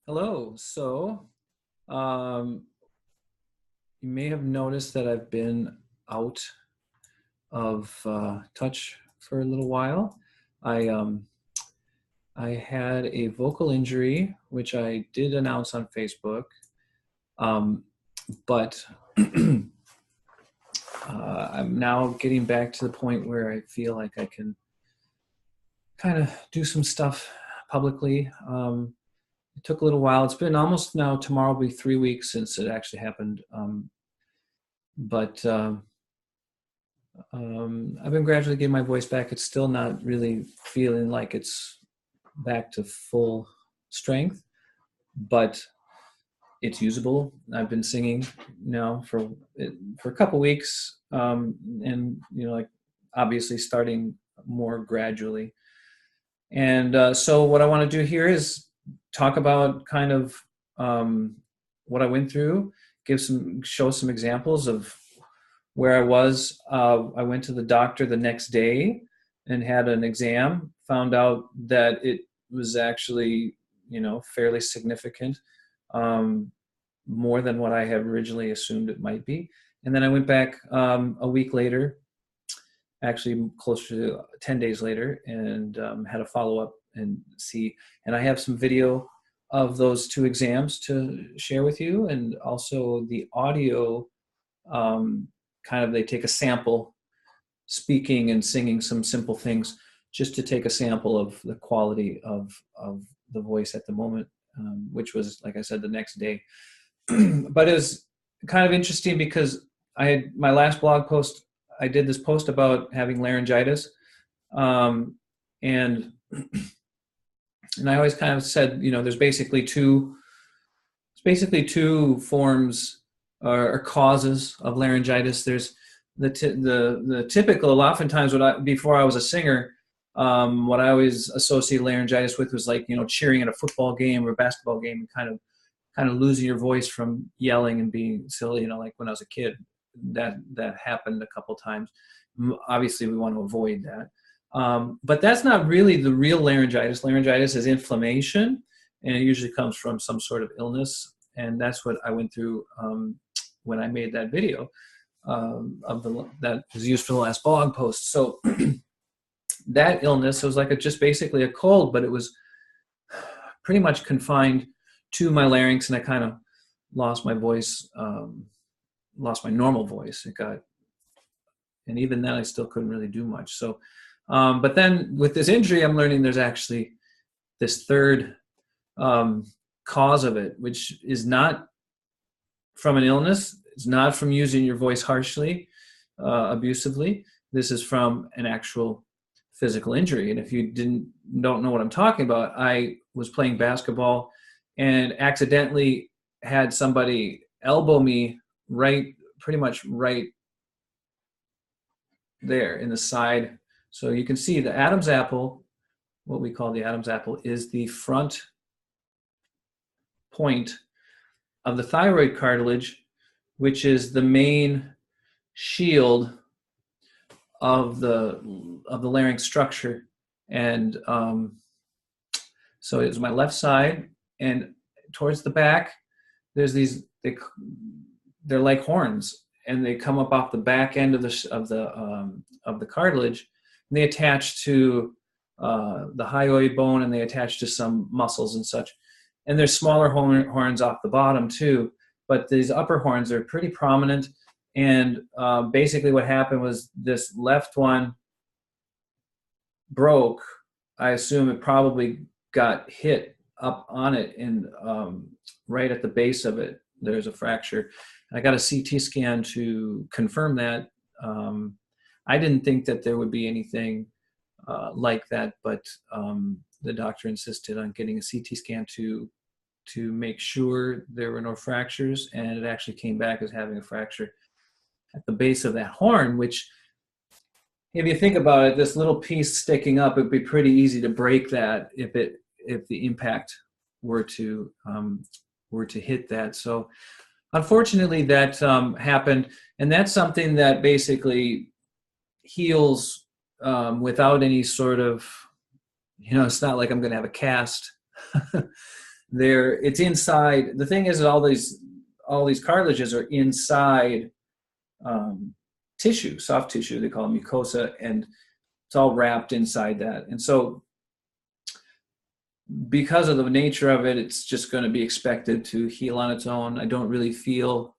Hello. Um, you may have noticed that I've been out of touch for a little while. I um, I had a vocal injury, which I did announce on Facebook, um, but I'm now getting back to the point where I feel like I can kind of do some stuff publicly. It took a little while. It's been almost now, tomorrow will be 3 weeks since it actually happened. But I've been gradually getting my voice back. It's still not really feeling like it's back to full strength, but it's usable. I've been singing now for a couple weeks, and like obviously starting more gradually. And so, what I want to do here is talk about kind of what I went through, show some examples of where I was. I went to the doctor the next day and had an exam, found out that it was actually, fairly significant, more than what I had originally assumed it might be. And then I went back a week later, actually closer to 10 days later, and had a follow-up and see. And I have some video of those two exams to share with you, and also the audio. Kind of, they take a sample, speaking and singing some simple things, just to take a sample of the quality of the voice at the moment, which was, like I said, the next day. But it was kind of interesting because I had my last blog post. I did this post about having laryngitis, and I always kind of said, there's basically two forms or causes of laryngitis. There's the typical. Oftentimes, before I was a singer, what I always associated laryngitis with was like cheering at a football game or a basketball game and kind of losing your voice from yelling and being silly. Like when I was a kid, that happened a couple times. Obviously, we want to avoid that. But that's not really the real laryngitis. Laryngitis is inflammation, and it usually comes from some sort of illness. And that's what I went through when I made that video that was used for the last blog post. So that illness was like just basically a cold, but it was pretty much confined to my larynx, and I kind of lost my voice, lost my normal voice. And even then I still couldn't really do much. So, but then with this injury, I'm learning there's actually this third cause of it, which is not from an illness. It's not from using your voice harshly, abusively. This is from an actual physical injury. And if you don't know what I'm talking about, I was playing basketball and accidentally had somebody elbow me pretty much right there in the side. So you can see the Adam's apple, what we call the Adam's apple, is the front point of the thyroid cartilage, which is the main shield of the larynx structure. And so it's my left side, and towards the back, there's they're like horns, and they come up off the back end of the cartilage, and they attach to the hyoid bone, and they attach to some muscles and such. And there's smaller horns off the bottom too, but these upper horns are pretty prominent. And basically what happened was this left one broke. I assume it probably got hit up on it, and right at the base of it, there's a fracture. I got a CT scan to confirm that. I didn't think that there would be anything like that, but the doctor insisted on getting a CT scan to make sure there were no fractures, and it actually came back as having a fracture at the base of that horn, which, if you think about it, this little piece sticking up, it'd be pretty easy to break that if the impact were to hit that. So unfortunately that happened, and that's something that basically heals without any sort of, it's not like I'm going to have a cast. it's inside. The thing is, all these cartilages are inside tissue, soft tissue. They call it mucosa, and it's all wrapped inside that. And so, because of the nature of it, it's just going to be expected to heal on its own. I don't really feel,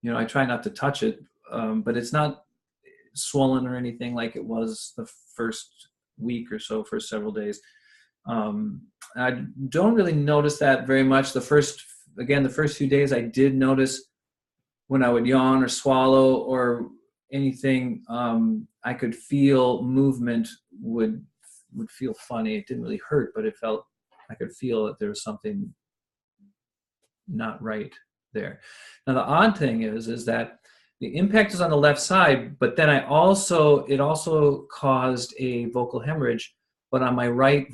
I try not to touch it, but it's not swollen or anything like it was the first week or so, for several days. I don't really notice that very much. The first few days, I did notice when I would yawn or swallow or anything, I could feel movement would feel funny. It didn't really hurt, but I could feel that there was something not right there. Now, the odd thing is that the impact is on the left side, but then it also caused a vocal hemorrhage, but on my right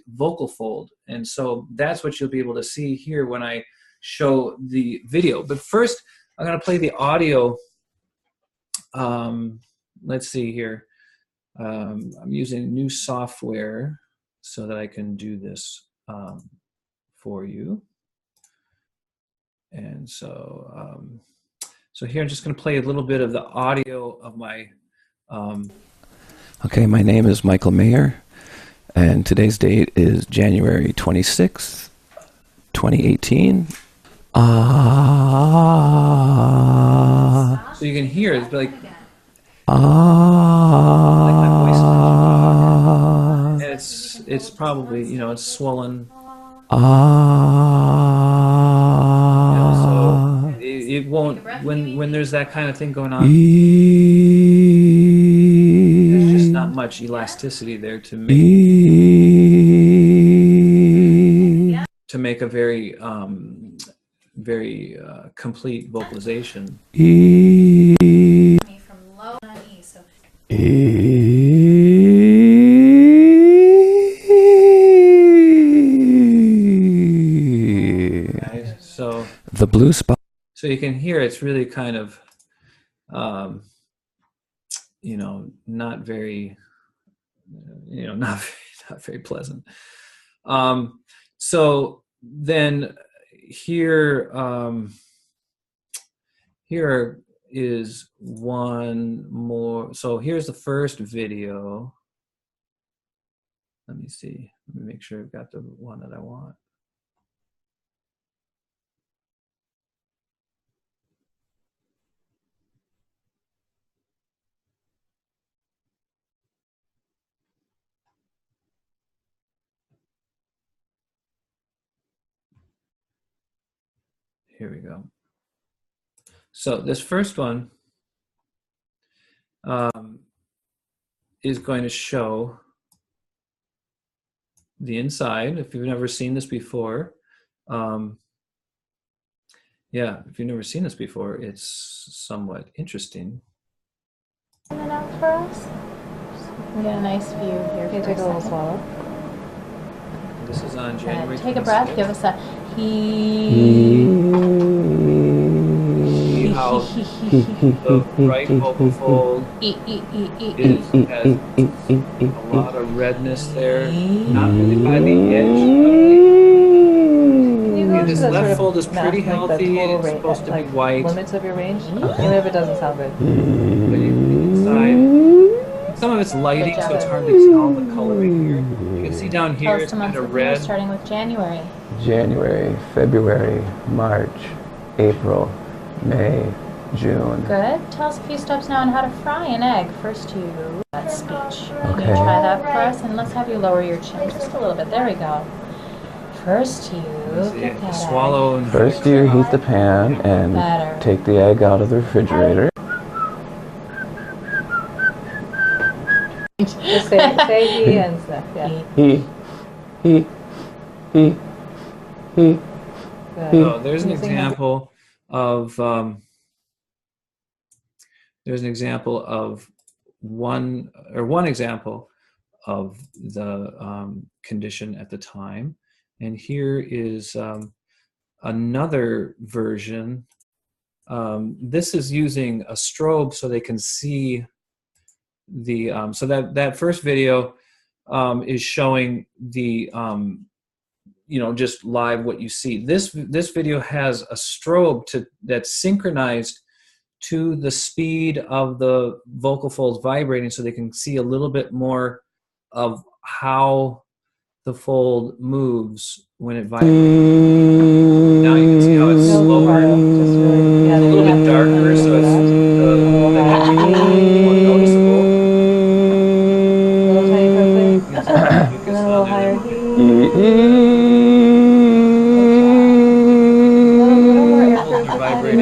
vocal fold. And so that's what you'll be able to see here when I show the video. But first, I'm going to play the audio. Let's see here. I'm using new software so that I can do this for you. And so, so here I'm just going to play a little bit of the audio of my... Okay, my name is Michael Mayer, and today's date is January 26th, 2018. So you can hear it's like... It's probably, it's swollen. So it won't, when there's that kind of thing going on, there's just not much elasticity there to make a very, very complete vocalization. So the blue spot. So you can hear it's really kind of, not very, not very pleasant. So then here is one more. So here's the first video. Let me see. Let me make sure I've got the one that I want. Here we go. So this first one is going to show the inside. If you've never seen this before, if you've never seen this before, it's somewhat interesting. And then out for us. We get a nice view here. Okay, take a little swallow. This is on January 26th. Take a breath. Give us a he. How the right vocal fold has a lot of redness there, not really by the edge. This left fold is pretty healthy. It's supposed to be white. Limits of your range, even if it doesn't sound good. But inside, some of it's lighting, so it's hard to tell the coloring here. You can see down here it's kind of red. Starting with January. January, February, March, April, May, June. Good. Tell us a few steps now on how to fry an egg. First to that speech. Can Okay. you try that for us? And let's have you lower your chin just a little bit. There we go. First you get that swallow and First you heat the pan and take the egg out of the refrigerator. Just say he and stuff, yeah. He. Good. So there's an example of one example of the condition at the time, and here is another version. This is using a strobe so they can see the so that first video is showing the you know, just live what you see. This video has a strobe that's synchronized to the speed of the vocal folds vibrating, so they can see a little bit more of how the fold moves when it vibrates. Now you can see how it's slower. Just really, It's a little bit darker, so it's the energy more noticeable. a little tiny You can see the and mucus then a on little there. higher. Folds are vibrating.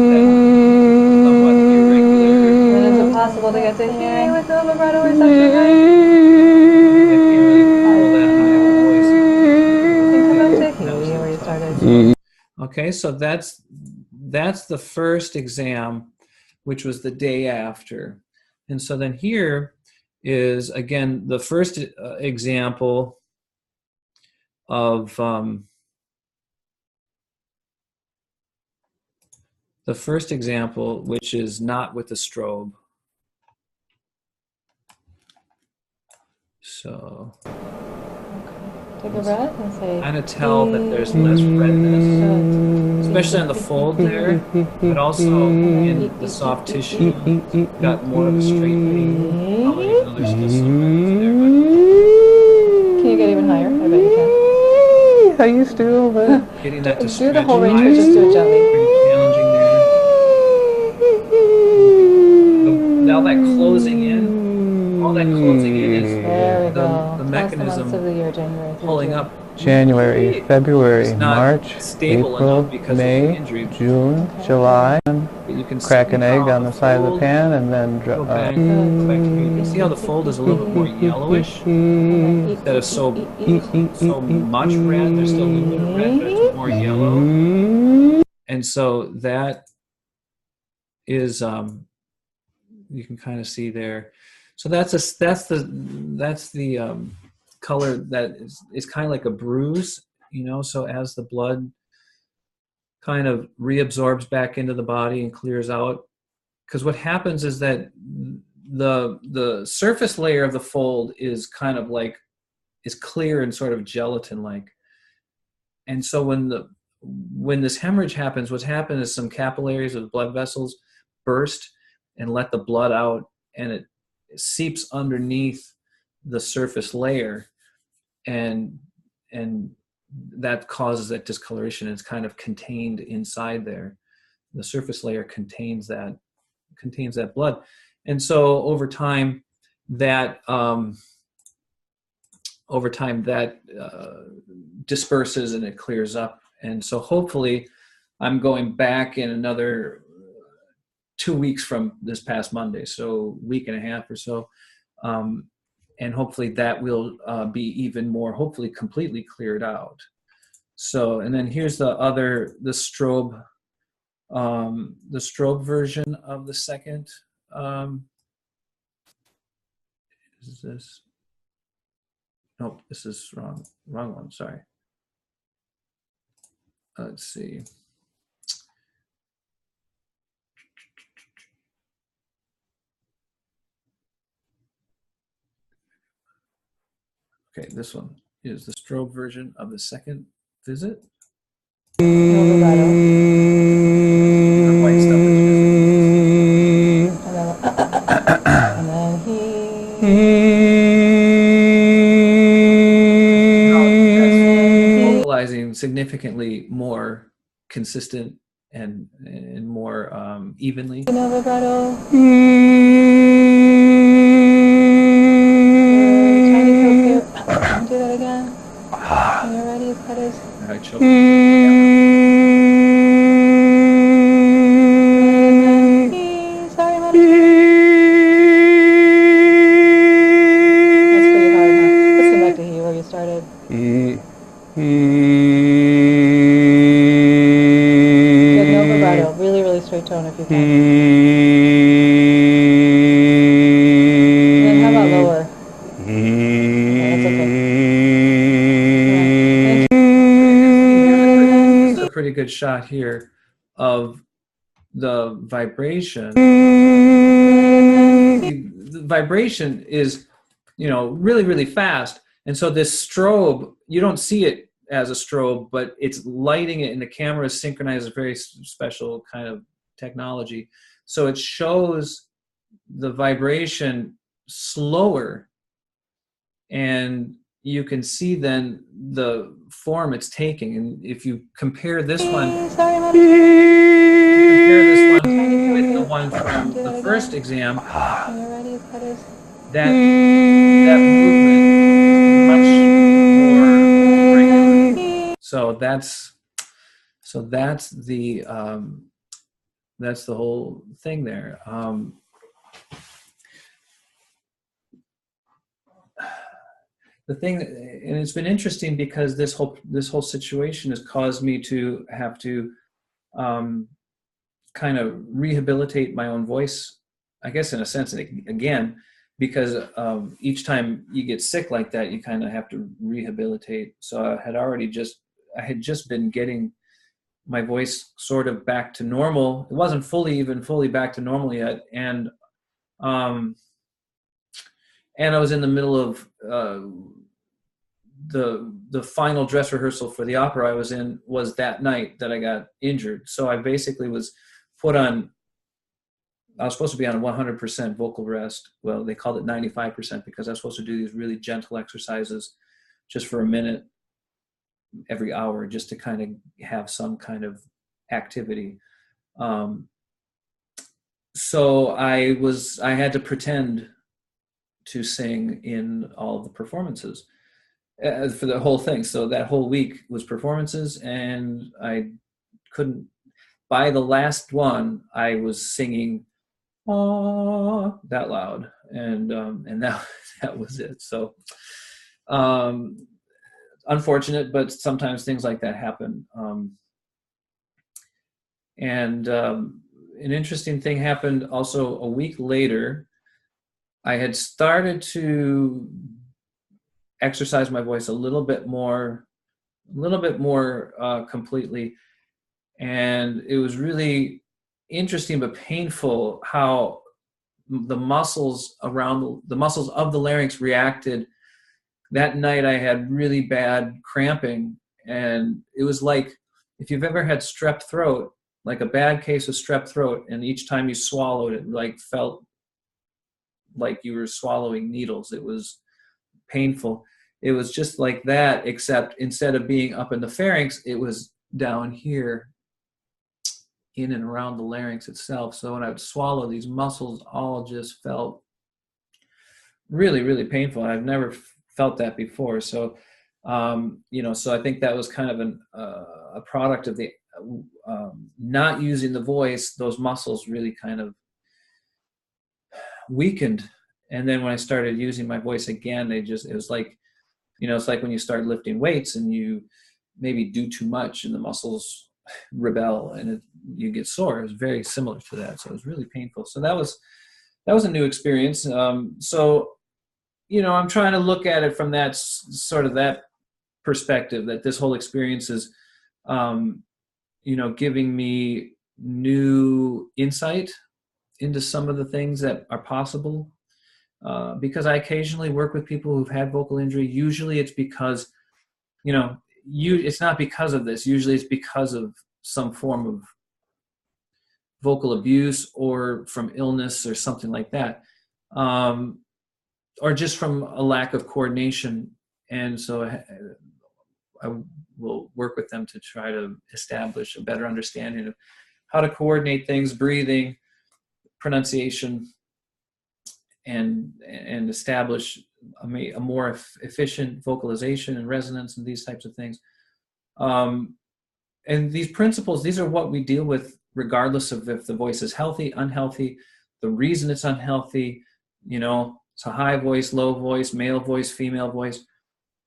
Then Somewhat irregular. is it possible to get to here with no vibrato or something, right? You can't really control that high of a voice. Come up to That was here the where you top. started. Okay, so that's the first exam, which was the day after. And so then here is, again, the first example of which is not with the strobe. So Take a breath and say, kind of tell that there's less redness, especially on the fold there, but also in the soft tissue, got more of a straightening color, even though there's still some redness there. can you get even higher? I bet you can. I used to, but Getting that to Do stretch the whole range, high but just do it gently. pretty challenging there. Now that closing in, all that closing in is There we go. the Tell us the months mechanism of the year, January through pulling June. up. January, February, It's not March, stable April, enough because of the May, injury. June, July. But you can Crack see an egg how on the side of the fold- pan and then Go back to here. You can see how the fold is a little bit more yellowish instead of so much red. There's still a little bit of red, but it's more yellow. And so that is you can kind of see there. So that's the color that is kind of like a bruise, you know. So as the blood kind of reabsorbs back into the body and clears out, because what happens is that the surface layer of the fold is kind of like is clear and sort of gelatin like, and so when this hemorrhage happens, what's happened is some capillaries of blood vessels burst and let the blood out, and it seeps underneath the surface layer, and that causes that discoloration. It's kind of contained inside there. The surface layer contains that blood, and so over time that disperses and it clears up. And so hopefully I'm going back in another 2 weeks from this past Monday, so week and a half or so, and hopefully that will be even more, hopefully completely cleared out. So, and then here's the strobe version of the second. Is this? Nope, this is wrong one. Sorry. Let's see. Okay, this one is the strobe version of the second visit. No vibrato. The white stuff is And then he. vocalizing significantly more consistent and more evenly. No vibrato. Tiny toe clear. Can you do that again? When you're ready, Pettis. All right, choke. Sorry, Maddie. That's pretty hard, huh? Let's come back to here where you started. Good, no vibrato. Really, really straight tone if you can. And then how about lower? That's okay. This is a pretty good shot here of the vibration. The vibration is, you know, really, really fast, And so this strobe, you don't see it as a strobe, but it's lighting it, and the camera is synchronized with very special kind of technology. So it shows the vibration slower, and you can see then the form it's taking. And if you compare this one, Sorry, Mom. compare this one with the one from the first exam, When you're ready, cut it. that movement is much more regular. So that's the whole thing there. The thing, and it's been interesting because this whole situation has caused me to have to kind of rehabilitate my own voice, I guess, in a sense, again, because each time you get sick like that, you kind of have to rehabilitate. So I had just been getting my voice sort of back to normal. It wasn't fully back to normal yet, and I was in the middle of the final dress rehearsal for the opera I was in was that night that I got injured. So I basically was put on, I was supposed to be on 100% vocal rest. Well, they called it 95% because I was supposed to do these really gentle exercises just for a minute every hour, just to kind of have some kind of activity. So I had to pretend to sing in all the performances for the whole thing. So that whole week was performances, and I couldn't, by the last one, I was singing that loud, and that was it. So unfortunate, but sometimes things like that happen. And an interesting thing happened also a week later. I had started to exercise my voice a little bit more completely, and it was really interesting but painful how the muscles of the larynx reacted. That night I had really bad cramping, and it was like if you've ever had strep throat, like a bad case of strep throat, and each time you swallowed it like felt like you were swallowing needles. It was painful. It was just like that, except instead of being up in the pharynx, it was down here in and around the larynx itself. So when I would swallow, these muscles all just felt really, really painful. I've never felt that before. So, so I think that was kind of a product of the not using the voice. Those muscles really kind of weakened. And then when I started using my voice again, it was like, it's like when you start lifting weights and you maybe do too much and the muscles rebel and you get sore. It was very similar to that. So it was really painful. So that was a new experience. So, I'm trying to look at it from that sort of that perspective, that this whole experience is, giving me new insight into some of the things that are possible. Because I occasionally work with people who've had vocal injury. Usually it's because, it's not because of this. Usually it's because of some form of vocal abuse or from illness or something like that. Or just from a lack of coordination. And so I will work with them to try to establish a better understanding of how to coordinate things, breathing, pronunciation, and establish a more efficient vocalization and resonance and these types of things. And these principles, these are what we deal with regardless of if the voice is healthy, unhealthy, the reason it's unhealthy, it's a high voice, low voice, male voice, female voice.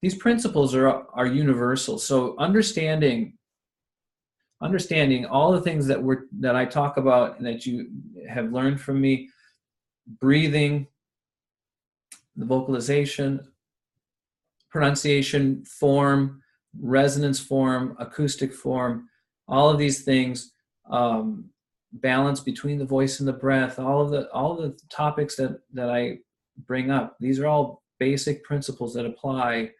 These principles are universal. So understanding all the things that I talk about and that you have learned from me, breathing, the vocalization, pronunciation, form, resonance form, acoustic form, all of these things, balance between the voice and the breath, all of the topics that I bring up, these are all basic principles that apply,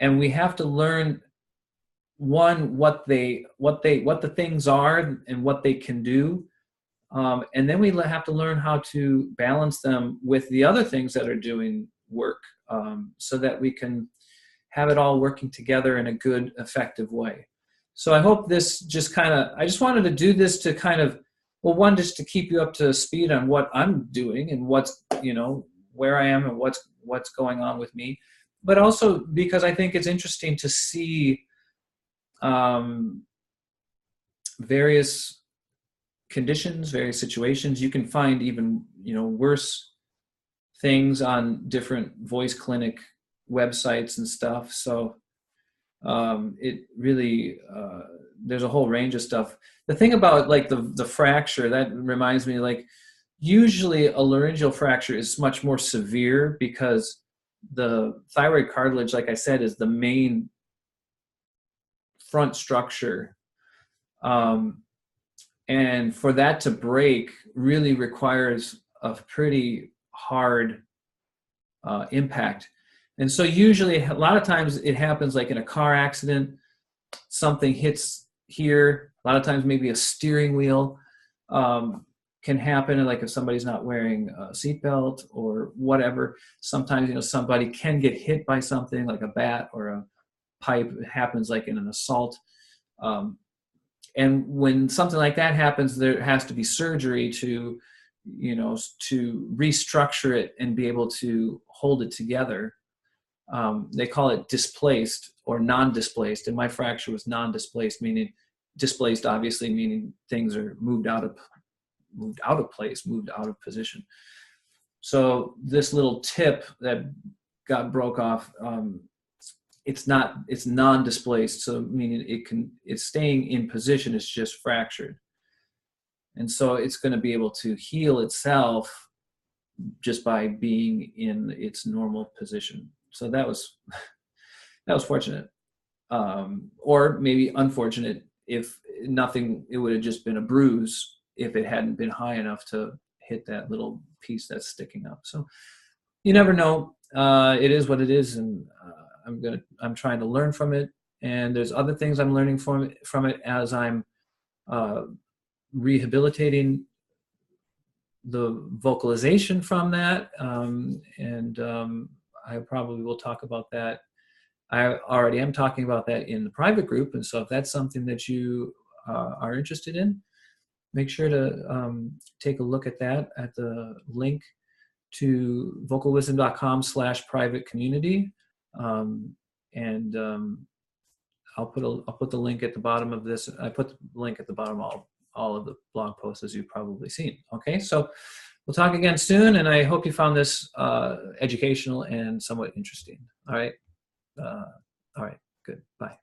and we have to learn, one, what the things are and what they can do, and then we have to learn how to balance them with the other things that are doing work, so that we can have it all working together in a good, effective way. So I hope this just I just wanted to do this to kind of, well, one, just to keep you up to speed on what I'm doing and what's, where I am and what's going on with me, but also because I think it's interesting to see various conditions, various situations. You can find even, worse things on different voice clinic websites and stuff. So it really, there's a whole range of stuff. The thing about like the fracture, that reminds me, like usually a laryngeal fracture is much more severe because the thyroid cartilage, like I said, is the main front structure. And for that to break really requires a pretty hard impact. And so usually, a lot of times it happens like in a car accident, something hits here. A lot of times maybe a steering wheel can happen, like if somebody's not wearing a seatbelt or whatever. Sometimes, somebody can get hit by something like a bat or a pipe. It happens like in an assault. And when something like that happens, there has to be surgery to restructure it and be able to hold it together. They call it displaced or non-displaced, and my fracture was non-displaced, meaning displaced, obviously, meaning things are moved out of place, moved out of position. So this little tip that got broke off, it's non-displaced, so meaning it's staying in position, it's just fractured. And so it's going to be able to heal itself just by being in its normal position. So that was fortunate, or maybe unfortunate. If nothing, it would have just been a bruise if it hadn't been high enough to hit that little piece that's sticking up. So you never know. It is what it is, and I'm trying to learn from it. And there's other things I'm learning from it as I'm rehabilitating the vocalization from that, and I probably will talk about that. I already am talking about that in the private group, and so if that's something that you are interested in, make sure to take a look at that at the link to VocalWisdom.com/private community, and I'll put the link at the bottom of this. I put the link at the bottom of all of the blog posts, as you've probably seen. Okay, so we'll talk again soon, and I hope you found this educational and somewhat interesting. All right, good. Bye.